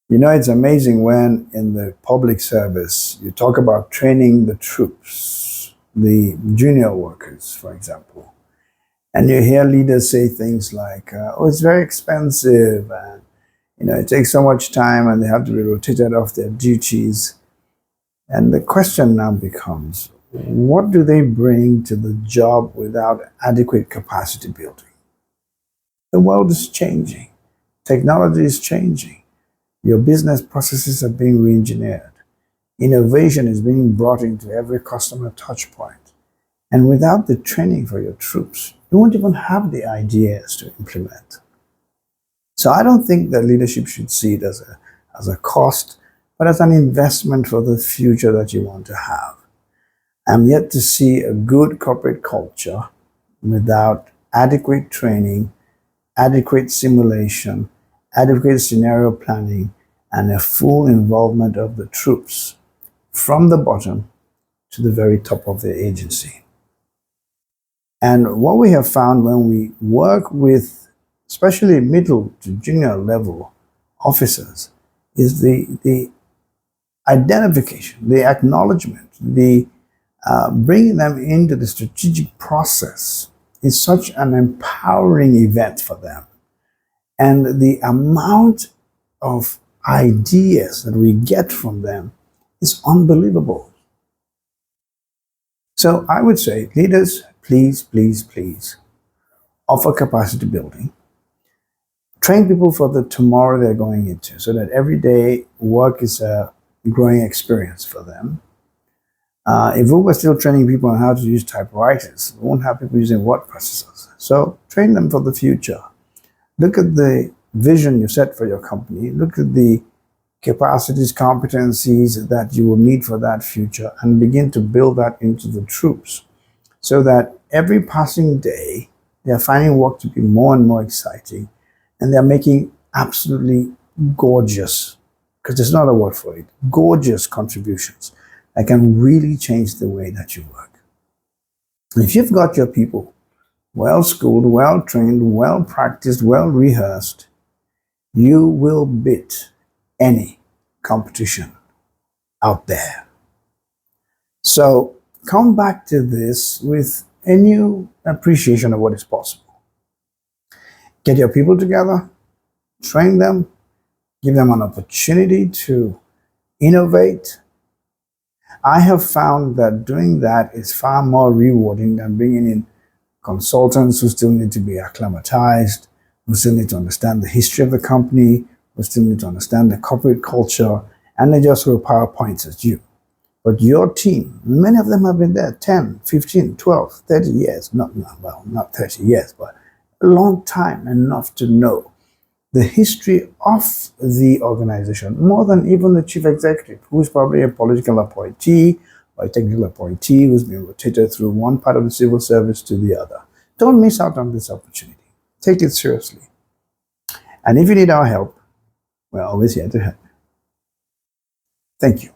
You know, it's amazing when in the public service you talk about training the troops, the junior workers, for example, and you hear leaders say things like, "Oh, it's very expensive, and it takes so much time, and they have to be rotated off their duties." And the question now becomes, what do they bring to the job without adequate capacity building? The world is changing. Technology is changing. Your business processes are being re-engineered. Innovation is being brought into every customer touch point. And without the training for your troops, you won't even have the ideas to implement. So I don't think that leadership should see it as a cost, but as an investment for the future that you want to have. I'm yet to see a good corporate culture without adequate training, adequate simulation, adequate scenario planning, and a full involvement of the troops from the bottom to the very top of the agency. And what we have found when we work with especially middle to junior level officers is the identification, the acknowledgement, the bringing them into the strategic process is such an empowering event for them. And the amount of ideas that we get from them is unbelievable. So I would say, leaders, please, please, please offer capacity building. Train people for the tomorrow they're going into so that every day work is a growing experience for them. If we were still training people on how to use typewriters, we won't have people using word processors. So train them for the future. Look at the vision you set for your company. Look at the capacities, competencies that you will need for that future and begin to build that into the troops so that every passing day, they're finding work to be more and more exciting and they're making absolutely gorgeous, because there's not a word for it, gorgeous contributions that can really change the way that you work. If you've got your people well schooled, well trained, well practiced, well rehearsed, you will beat any competition out there. So come back to this with a new appreciation of what is possible. Get your people together, train them, give them an opportunity to innovate. I have found that doing that is far more rewarding than bringing in consultants who still need to be acclimatized, who still need to understand the history of the company, who still need to understand the corporate culture, and they just throw PowerPoints at you. But your team, many of them have been there 10, 15, 12, 30 years, not 30 years, but a long time, enough to know the history of the organization, more than even the chief executive, who's probably a political appointee or a technical appointee who's been rotated through one part of the civil service to the other. Don't miss out on this opportunity. Take it seriously. And if you need our help, we're always here to help. Thank you.